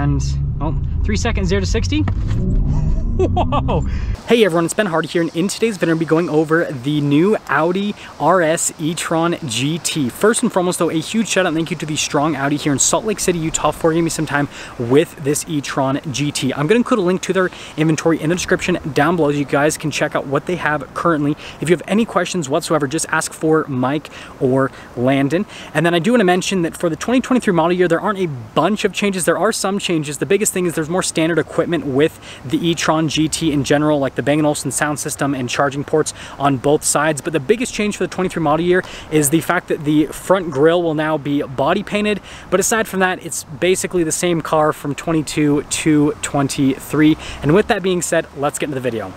and, oh, 3 seconds, 0 to 60. Whoa! Hey everyone, it's Ben Hardy here, and in today's video, we'll be going over the new Audi RS E-Tron GT. First and foremost though, a huge shout out and thank you to the strong Audi here in Salt Lake City, Utah for giving me some time with this E-Tron GT. I'm going to include a link to their inventory in the description down below so you guys can check out what they have currently. If you have any questions whatsoever, just ask for Mike or Landon. And then I do want to mention that for the 2023 model year, there aren't a bunch of changes. There are some changes. The biggest thing is there's more standard equipment with the E-Tron GT in general, like the Bang & Olufsen sound system and charging ports on both sides. But the biggest change for the 23 model year is the fact that the front grille will now be body painted. But aside from that, it's basically the same car from 22 to 23. And with that being said, let's get into the video.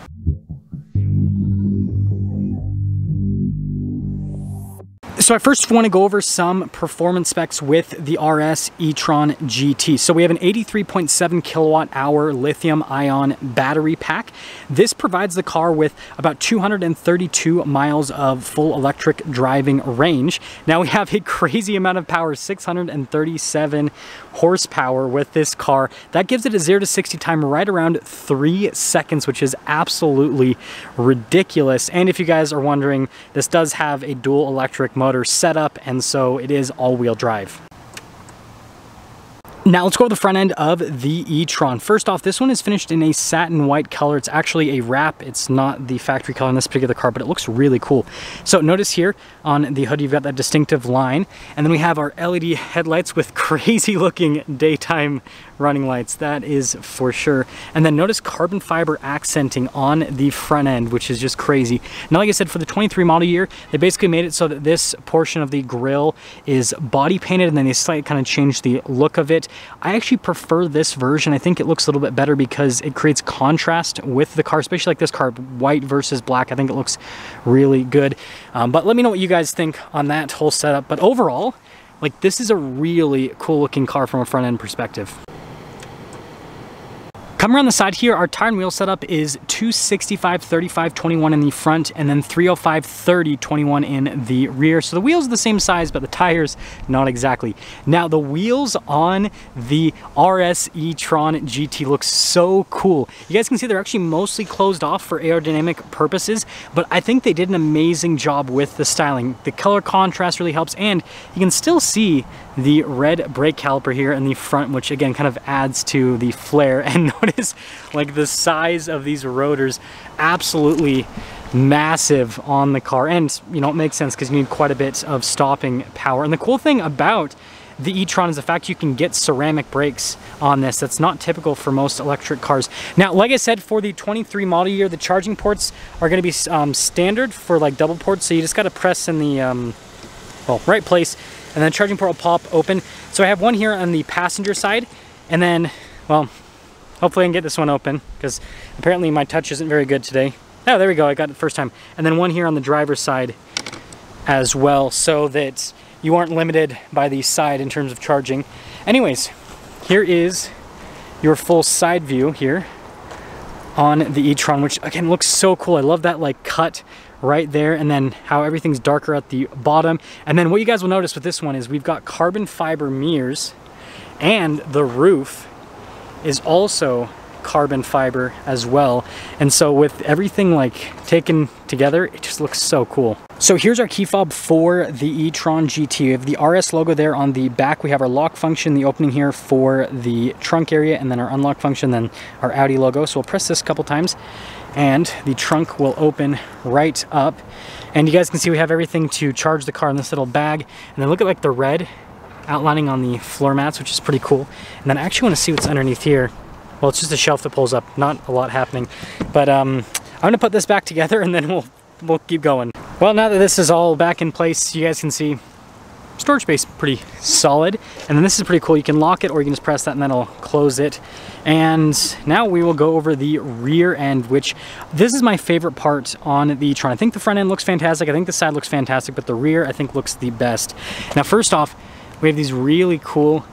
So I first want to go over some performance specs with the RS E-Tron GT. So we have an 83.7 kilowatt hour lithium ion battery pack. This provides the car with about 232 miles of full electric driving range. Now we have a crazy amount of power, 637 horsepower with this car. That gives it a 0 to 60 time right around 3 seconds, which is absolutely ridiculous. And if you guys are wondering, this does have a dual electric motor setup, and so it is all-wheel drive. Now let's go to the front end of the E-Tron. First off, this one is finished in a satin white color. It's actually a wrap. It's not the factory color in this particular car, but it looks really cool. So notice here on the hood, you've got that distinctive line, and then we have our LED headlights with crazy looking daytime running lights. That is for sure. And then notice carbon fiber accenting on the front end, which is just crazy. Now, like I said, for the 23 model year, they basically made it so that this portion of the grille is body painted, and then they slightly kind of changed the look of it. I actually prefer this version. I think it looks a little bit better because it creates contrast with the car, especially like this car, white versus black. I think it looks really good. But let me know what you guys think on that whole setup. But overall, like, this is a really cool looking car from a front end perspective. Coming around the side here, our tire and wheel setup is 265, 35, 21 in the front, and then 305, 30, 21 in the rear. So the wheels are the same size, but the tires, not exactly. Now, the wheels on the RS E-Tron GT look so cool. You guys can see they're actually mostly closed off for aerodynamic purposes, but I think they did an amazing job with the styling. The color contrast really helps, and you can still see the red brake caliper here in the front, which again kind of adds to the flair. And notice like the size of these rotors, absolutely massive on the car. And you know, it makes sense because you need quite a bit of stopping power. And the cool thing about the E-Tron is the fact you can get ceramic brakes on this. That's not typical for most electric cars. Now, like I said, for the 23 model year, the charging ports are going to be standard for like double ports. So you just got to press in the right place, and then the charging port will pop open. So I have one here on the passenger side, and then, well, hopefully I can get this one open because apparently my touch isn't very good today. Oh, there we go, I got it the first time. And then one here on the driver's side as well, so that you aren't limited by the side in terms of charging. Anyways, here is your full side view here on the E-Tron, which again looks so cool. I love that like cut right there, and then how everything's darker at the bottom. And then what you guys will notice with this one is we've got carbon fiber mirrors, and the roof is also carbon fiber as well. And so with everything like taken together, it just looks so cool. So here's our key fob for the E-Tron GT. We have the RS logo there on the back. We have our lock function, the opening here for the trunk area, and then our unlock function, then our Audi logo. So we'll press this a couple times, and the trunk will open right up. And you guys can see we have everything to charge the car in this little bag. And then look at like the red outlining on the floor mats, which is pretty cool. And then I actually want to see what's underneath here. Well, it's just a shelf that pulls up, not a lot happening. But I'm gonna put this back together, and then we'll keep going. Well, now that this is all back in place, you guys can see storage space pretty solid. And then this is pretty cool. You can lock it, or you can just press that and then it'll close it. And now we will go over the rear end, which this is my favorite part on the E-Tron. I think the front end looks fantastic. I think the side looks fantastic, but the rear I think looks the best. Now, first off, we have these really cool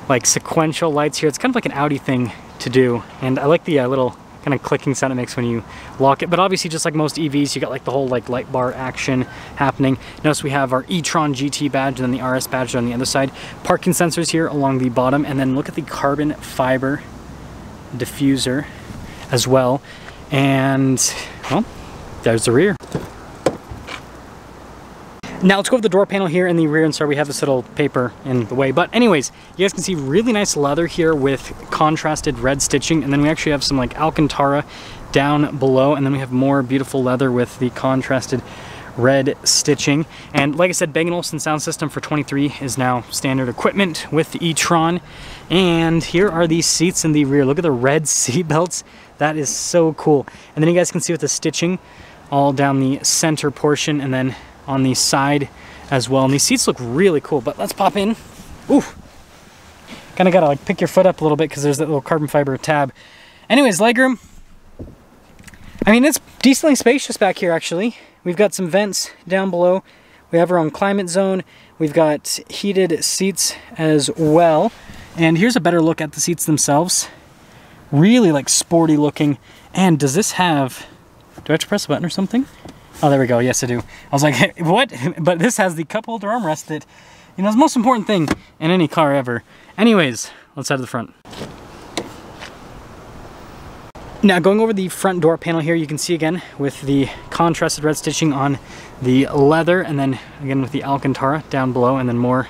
like sequential lights here. It's kind of like an Audi thing to do. And I like the little kind of clicking sound it makes when you lock it. But obviously, just like most EVs, you got like the whole like light bar action happening. Notice we have our e-Tron GT badge and then the RS badge on the other side. Parking sensors here along the bottom, and then look at the carbon fiber diffuser as well. And well, there's the rear. Now let's go over the door panel here in the rear, and sorry we have this little paper in the way, but anyways, you guys can see really nice leather here with contrasted red stitching, and then we actually have some like Alcantara down below, and then we have more beautiful leather with the contrasted red stitching. And like I said, Bang & Olufsen sound system for 23 is now standard equipment with the e-Tron. And here are these seats in the rear. Look at the red seat belts. That is so cool. And then you guys can see with the stitching all down the center portion and then on the side as well. And these seats look really cool, but let's pop in. Ooh, kind of gotta like pick your foot up a little bit because there's that little carbon fiber tab. Anyways, legroom. I mean, it's decently spacious back here actually. We've got some vents down below. We have our own climate zone. We've got heated seats as well. And here's a better look at the seats themselves. Really like sporty looking. And does this have, do I have to press a button or something? Oh, there we go. Yes, I do. I was like, hey, what? But this has the cup holder armrest that, you know, is the most important thing in any car ever. Anyways, let's head to the front. Now, going over the front door panel here, you can see again with the contrasted red stitching on the leather, and then again with the Alcantara down below, and then more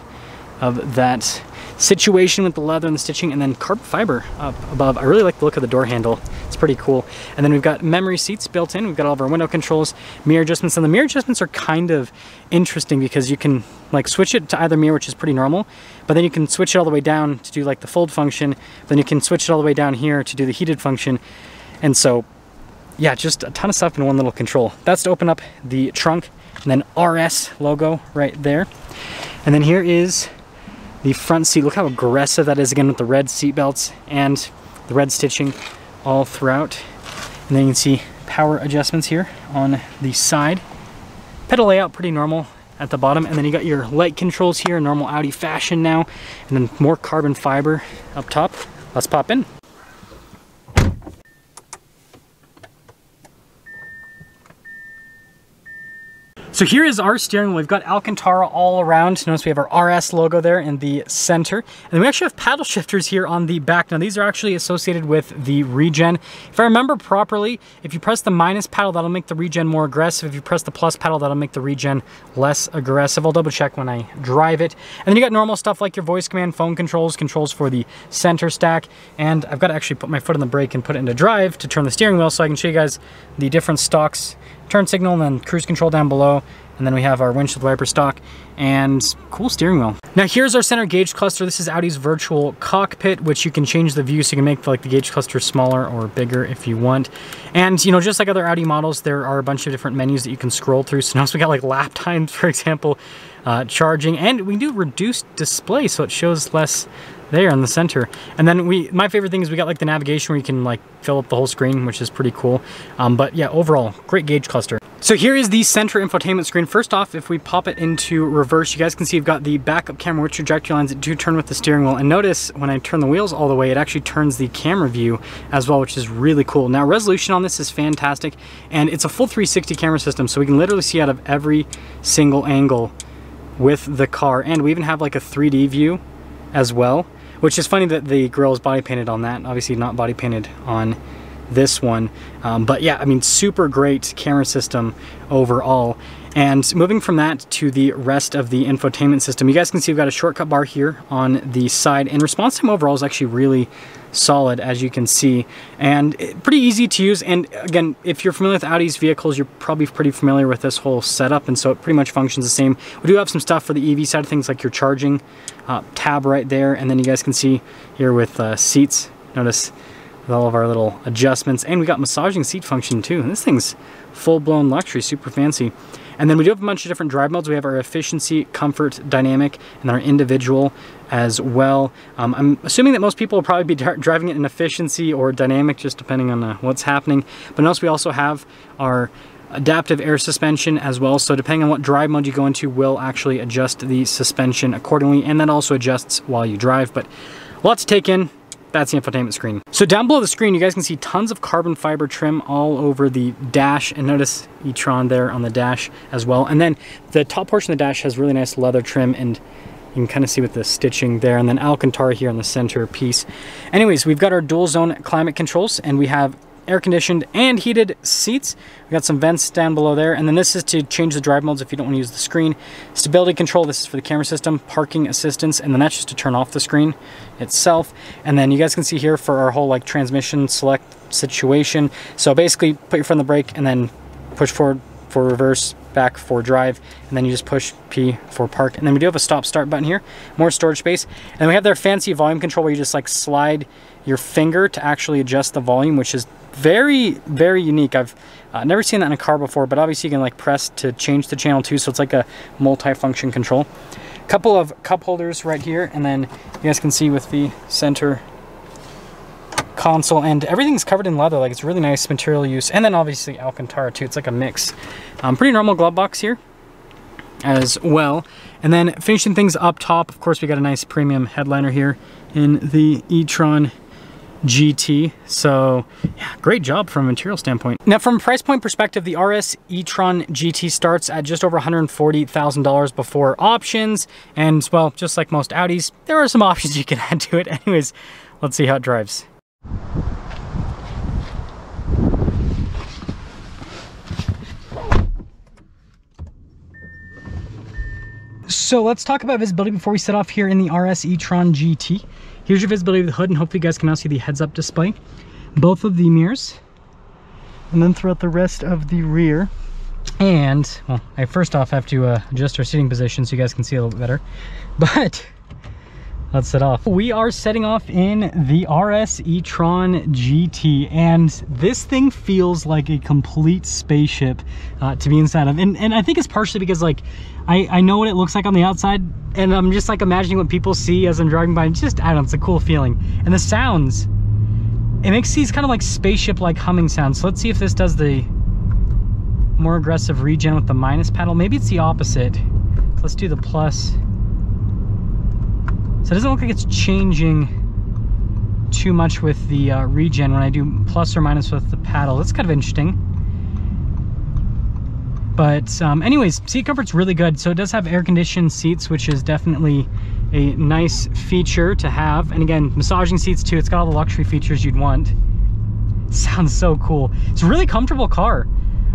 of that situation with the leather and the stitching, and then carbon fiber up above. I really like the look of the door handle. It's pretty cool. And then we've got memory seats built in. We've got all of our window controls, mirror adjustments, and the mirror adjustments are kind of interesting because you can like switch it to either mirror, which is pretty normal, but then you can switch it all the way down to do like the fold function. Then you can switch it all the way down here to do the heated function. And so, yeah, just a ton of stuff in one little control. That's to open up the trunk, and then RS logo right there. And then here is the front seat. Look how aggressive that is, again with the red seat belts and the red stitching all throughout. And then you can see power adjustments here on the side. Pedal layout pretty normal at the bottom, and then you got your light controls here, normal Audi fashion now, and then more carbon fiber up top. Let's pop in. So here is our steering wheel. We've got Alcantara all around. Notice we have our RS logo there in the center. And then we actually have paddle shifters here on the back. Now these are actually associated with the regen. If I remember properly, if you press the minus paddle, that'll make the regen more aggressive. If you press the plus paddle, that'll make the regen less aggressive. I'll double check when I drive it. And then you got normal stuff like your voice command, phone controls, controls for the center stack. And I've got to actually put my foot on the brake and put it into drive to turn the steering wheel so I can show you guys the different stocks. Turn signal, and then cruise control down below. And then we have our windshield wiper stock and cool steering wheel. Now here's our center gauge cluster. This is Audi's virtual cockpit, which you can change the view so you can make like the gauge cluster smaller or bigger if you want. And you know, just like other Audi models, there are a bunch of different menus that you can scroll through. So notice we got like lap times, for example, charging, and we do reduced display, so it shows less there in the center. And then my favorite thing is we got like the navigation where you can like fill up the whole screen, which is pretty cool. But yeah, overall, great gauge cluster. So here is the center infotainment screen. First off, if we pop it into reverse, you guys can see you've got the backup camera with trajectory lines that do turn with the steering wheel. And notice when I turn the wheels all the way, it actually turns the camera view as well, which is really cool. Now resolution on this is fantastic, and it's a full 360 camera system, so we can literally see out of every single angle with the car. And we even have like a 3D view as well, which is funny that the grille is body painted on that, obviously not body painted on this one. But yeah, I mean, super great camera system overall. And moving from that to the rest of the infotainment system, you guys can see we've got a shortcut bar here on the side, and response time overall is actually really solid, as you can see, and pretty easy to use. And again, if you're familiar with Audi's vehicles, you're probably pretty familiar with this whole setup, and so it pretty much functions the same. We do have some stuff for the EV side of things, like your charging tab right there, and then you guys can see here with seats, notice with all of our little adjustments, and we got massaging seat function too. And this thing's full-blown luxury, super fancy. And then we do have a bunch of different drive modes. We have our efficiency, comfort, dynamic, and our individual as well. I'm assuming that most people will probably be driving it in efficiency or dynamic, just depending on what's happening. But notice we also have our adaptive air suspension as well. So depending on what drive mode you go into, will actually adjust the suspension accordingly. And that also adjusts while you drive. But a lot to take in. that's the infotainment screen. So down below the screen, you guys can see tons of carbon fiber trim all over the dash, and notice e-tron there on the dash as well. And then the top portion of the dash has really nice leather trim, and you can kind of see with the stitching there, and then Alcantara here on the center piece. Anyways, we've got our dual zone climate controls, and we have air conditioned and heated seats. We got some vents down below there, and then this is to change the drive modes if you don't want to use the screen. Stability control, this is for the camera system. Parking assistance, and then that's just to turn off the screen itself. And then you guys can see here for our whole like transmission select situation. So basically put your foot on the brake and then push forward for reverse, back for drive, and then you just push P for park. And then we do have a stop start button here, more storage space. And then we have their fancy volume control where you just like slide your finger to actually adjust the volume, which is very, very unique. I've never seen that in a car before, but obviously you can like press to change the channel too, so it's like a multi-function control. Couple of cup holders right here, and then you guys can see with the center console, and everything's covered in leather, like it's really nice material use. And then obviously Alcantara too, it's like a mix. Pretty normal glove box here as well. And then finishing things up top, of course, we got a nice premium headliner here in the e-tron GT. So yeah, great job from a material standpoint. Now from a price point perspective, the RS e-tron GT starts at just over $140,000 before options. And well, just like most Audis, there are some options you can add to it. Anyways, let's see how it drives. So let's talk about visibility before we set off here in the RS e-tron GT. Here's your visibility of the hood, and hopefully you guys can now see the heads-up display. Both of the mirrors, and then throughout the rest of the rear. And, well, I first off have to adjust our seating position so you guys can see a little bit better. But let's set off. We are setting off in the RS e-tron GT, and this thing feels like a complete spaceship to be inside of. And I think it's partially because like I know what it looks like on the outside, and I'm just like imagining what people see as I'm driving by. And just, I don't know, it's a cool feeling. And the sounds, it makes these kind of like spaceship like humming sounds. So let's see if this does the more aggressive regen with the minus pedal. Maybe it's the opposite. Let's do the plus. So it doesn't look like it's changing too much with the regen when I do plus or minus with the paddle. That's kind of interesting. But anyways, seat comfort's really good. So it does have air-conditioned seats, which is definitely a nice feature to have. And again, massaging seats too. It's got all the luxury features you'd want. Sounds so cool. It's a really comfortable car.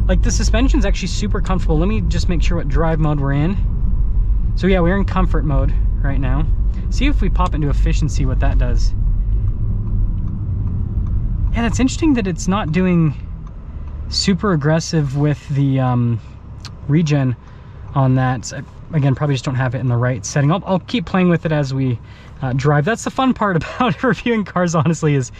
Like the suspension's actually super comfortable. Let me just make sure what drive mode we're in. So yeah, we're in comfort mode right now. See if we pop into efficiency what that does. Yeah, that's interesting that it's not doing super aggressive with the regen on that. Again, probably just don't have it in the right setting. I'll keep playing with it as we drive. That's the fun part about reviewing cars, honestly, is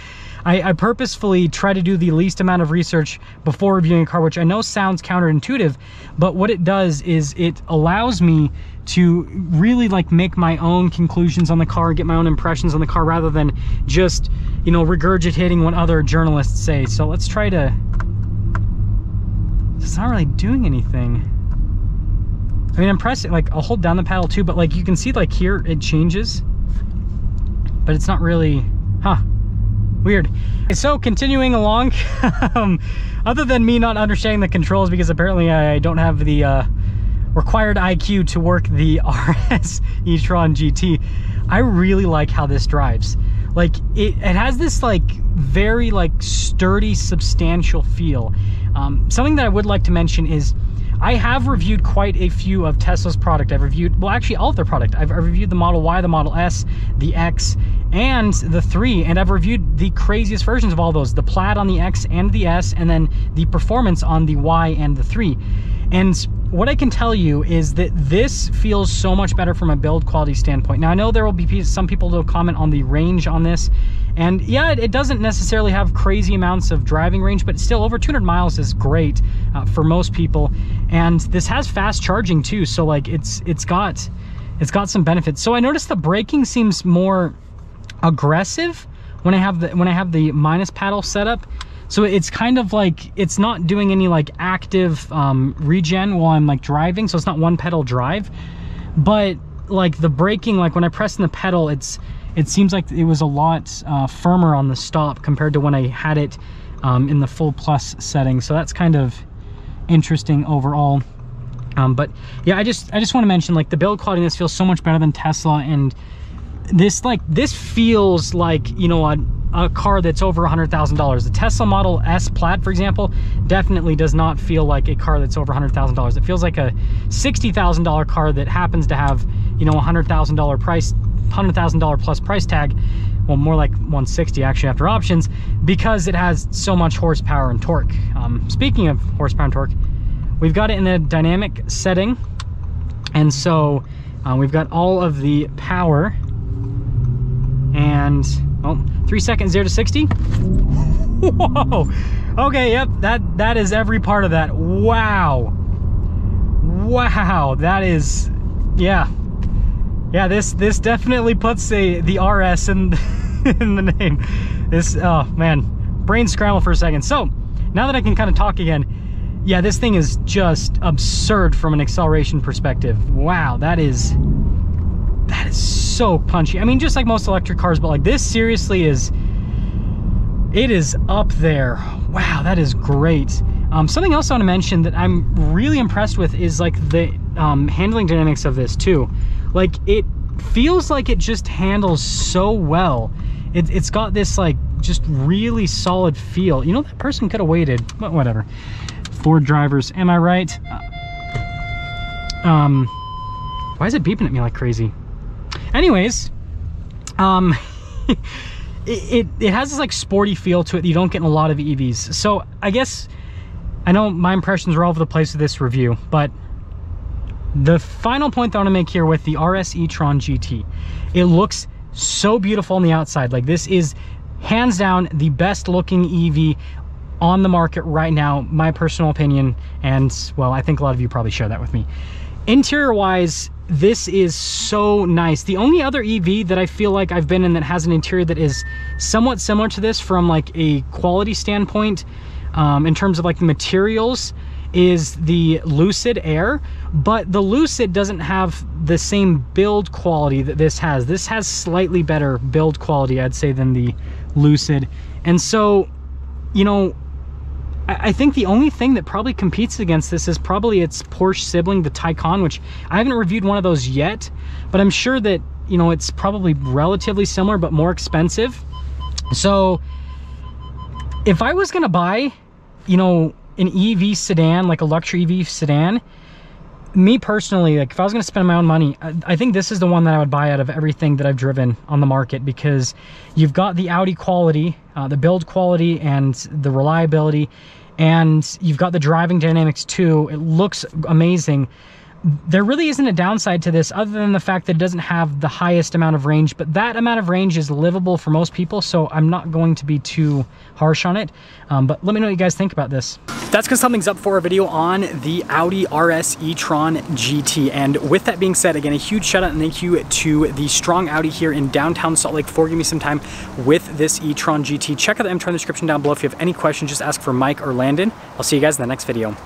I purposefully try to do the least amount of research before reviewing a car, which I know sounds counterintuitive, but what it does is it allows me to really like make my own conclusions on the car, get my own impressions on the car, rather than just, you know, regurgitating what other journalists say. So let's try to, it's not really doing anything. I mean, I'm pressing, like, I'll hold down the paddle too, but like you can see like here it changes, but it's not really, weird. So continuing along, other than me not understanding the controls because apparently I don't have the required IQ to work the RS e-tron GT, I really like how this drives. Like it has this like very like sturdy, substantial feel. Something that I would like to mention is I have reviewed quite a few of Tesla's product. I've reviewed, well, actually all of their product. I've reviewed the Model Y, the Model S, the X, and the 3, and I've reviewed the craziest versions of all those, the Plaid on the X and the S, and then the Performance on the Y and the 3. And what I can tell you is that this feels so much better from a build quality standpoint. Now, I know there will be some people who will comment on the range on this, and yeah, it doesn't necessarily have crazy amounts of driving range, but still over 200 miles is great for most people. And this has fast charging too, so like it's got some benefits. So I noticed the braking seems more aggressive when I have the minus paddle set up. So it's kind of like, it's not doing any like active regen while I'm like driving, so it's not one pedal drive. But like the braking, like when I press in the pedal, it's it seems like it was a lot firmer on the stop compared to when I had it in the full plus setting. So that's kind of interesting overall. But yeah, I just want to mention, like, the build quality in this feels so much better than Tesla, and this feels like, you know, a car that's over $100,000. The Tesla Model S Plaid, for example, definitely does not feel like a car that's over $100,000. It feels like a $60,000 car that happens to have, you know, $100,000 plus price tag. Well, more like 160 actually after options, because it has so much horsepower and torque. Speaking of horsepower and torque, we've got it in the dynamic setting, and so we've got all of the power, and 3 seconds 0 to 60. Whoa. Okay, yep, that is every part of that. Wow, that is, yeah, this definitely puts the RS in in the name. This, oh man, brain scramble for a second. So now that I can kind of talk again, yeah, this thing is just absurd from an acceleration perspective. Wow, that is so punchy. I mean, just like most electric cars, but like this seriously is, it is up there. Wow, that is great. Something else I want to mention that I'm really impressed with is like the handling dynamics of this too. Like, it feels like it just handles so well. It's got this like just really solid feel. You know, that person could have waited, but whatever. Ford drivers, am I right? Why is it beeping at me like crazy? Anyways, it has this like sporty feel to it that you don't get in a lot of EVs. So I guess, I know my impressions are all over the place with this review, but the final point that I want to make here with the RS E-Tron GT, it looks so beautiful on the outside. Like, this is hands down the best looking EV on the market right now, my personal opinion, and well, I think a lot of you probably share that with me. Interior wise, this is so nice. The only other EV that I feel like I've been in that has an interior that is somewhat similar to this from like a quality standpoint, in terms of like the materials, is the Lucid Air, but the Lucid doesn't have the same build quality that this has. This has slightly better build quality, I'd say, than the Lucid. And so, you know, I think the only thing that probably competes against this is probably its Porsche sibling, the Taycan, which I haven't reviewed one of those yet, but I'm sure that, you know, it's probably relatively similar but more expensive. So if I was gonna buy, you know, an EV sedan, like a luxury EV sedan, me personally, like if I was gonna spend my own money, I think this is the one that I would buy out of everything that I've driven on the market, because you've got the Audi quality, the build quality and the reliability, and you've got the driving dynamics too. It looks amazing. There really isn't a downside to this other than the fact that it doesn't have the highest amount of range, but that amount of range is livable for most people, so I'm not going to be too harsh on it. But let me know what you guys think about this. That's because something's up for a video on the Audi RS E-Tron GT. And with that being said, again, a huge shout out and thank you to the strong Audi here in downtown Salt Lake for giving me some time with this E-Tron GT. Check out the M-Tron description down below. If you have any questions, just ask for Mike or Landon. I'll see you guys in the next video.